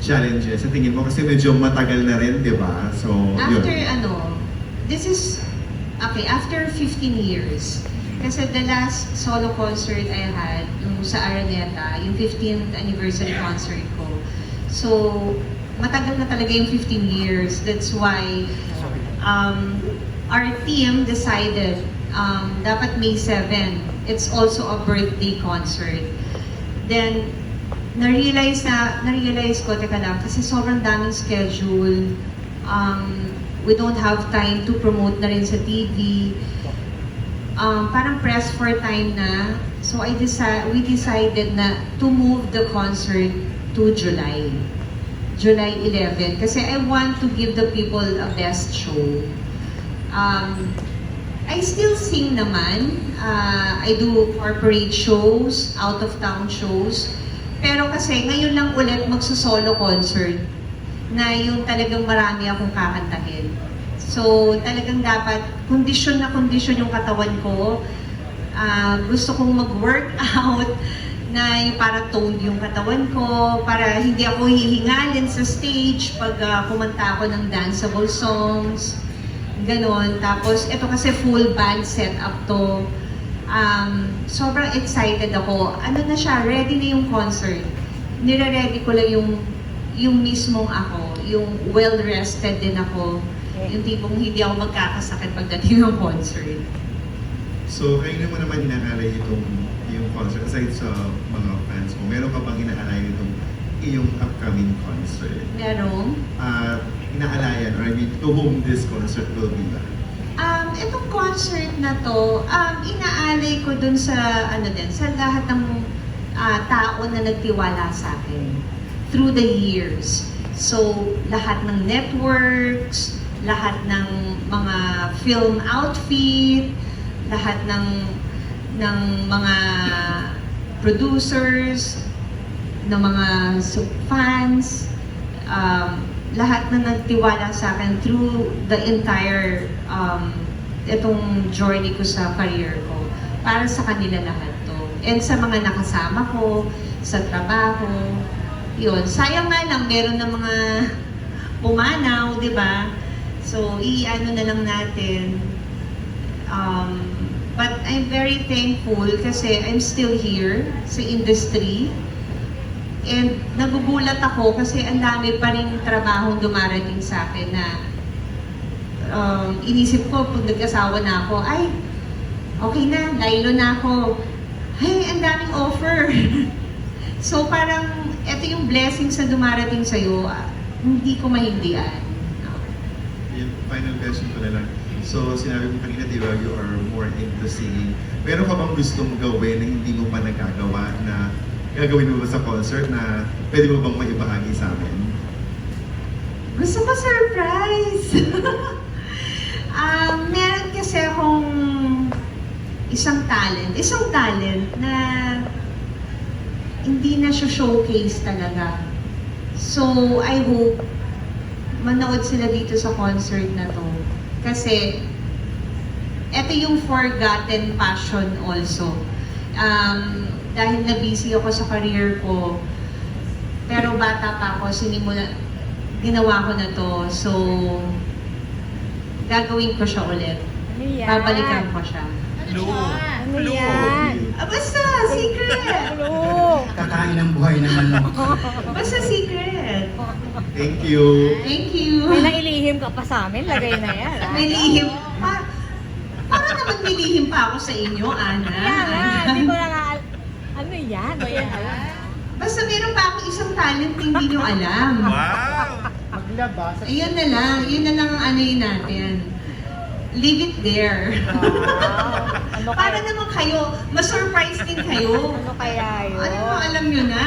challenges sa tingin mo? Kasi medyo matagal na rin, di ba? So, After yun. this is, okay, after 15 years. Kasi the last solo concert I had, yung sa Araneta, yung 15th anniversary concert ko. So, matagal na talaga yung 15 years. That's why our team decided dapat May 7. It's also a birthday concert. Then, na-realize ko, teka lang, kasi sobrang daming schedule. We don't have time to promote na rin sa TV. Parang press for time na. So we decided na to move the concert to July. July 11. Kasi I want to give the people a best show. I still sing naman. I do corporate shows, out-of-town shows. Pero kasi ngayon lang ulit magsusolo concert na yung talagang marami akong kakantahin. So talagang dapat kondisyon na kondisyon yung katawan ko. Gusto kong mag-workout na yung para toned yung katawan ko, para hindi ako hihingalin sa stage pag kumanta ako ng danceable songs. Ganon. Tapos ito kasi full band setup to. Sobrang excited ako. Ano na siya, ready na yung concert. Nire-ready ko lang yung mismong ako, yung well-rested din ako. Yung tipong hindi ako magkakasakit pagdating ng concert. So, kayo naman inaalay yung concert, aside sa mga fans mo, meron ka bang inaalay itong iyong upcoming concert? Meron. Inaalayan, or I mean, to whom this concert will be ba? Itong concert na to, inaalay ko dun sa, sa lahat ng tao na nagtiwala sa akin through the years. So, lahat ng networks, lahat ng mga film outfit, lahat ng mga producers, ng mga fans, lahat na nagtiwala sa akin through the entire itong journey ko sa career ko. Para sa kanila lahat to. And sa mga nakasama ko, sa trabaho, yun. Sayang nga lang, meron na mga pumanaw, di ba? So, i-ano na lang natin. But I'm very thankful kasi I'm still here sa industry. And nagugulat ako kasi ang dami pa rin trabahong dumarating sa akin na inisip ko pag nag-asawa na ako, ay, okay na, laylo na ako. Ay, ang daming offer. So parang, ito yung blessings na dumarating sa'yo, hindi ko mahindian. Yung final question ko na lang. So, sinabi mo kanina, di ba, you are more into singing. Meron ka bang gustong gawin na hindi mo pa nagagawa na gagawin mo ba sa concert na pwede mo bang maibahagi sa amin? Gusto ko surprise! Meron kasi akong isang talent na hindi na siya showcase talaga. So, I hope manood sila dito sa concert na to. Kasi, ito yung forgotten passion also. Dahil na-busy ako sa career ko, pero bata pa ako, ginawa ko na to. So, gagawin ko siya ulit. Ano yan? Babalikan ko siya. Ano yan? Basta, secret! Kakain ng buhay naman naman. Basta secret. Thank you! Thank you. May nailihim ka pa sa amin, lagay na yan. May lihim. Para naman may lihim pa ako sa inyo, Ana. Kaya nga, hindi ko na nga, ano yan? Basta meron pa akong isang talent na hindi nyo alam. Maglaba sa... Ayun na lang. Yun na lang ang ano yun natin. Leave it there. Ano Para kaya? naman kayo, ma-surprise din kayo. Ano kaya yun? Ano mo alam nyo na.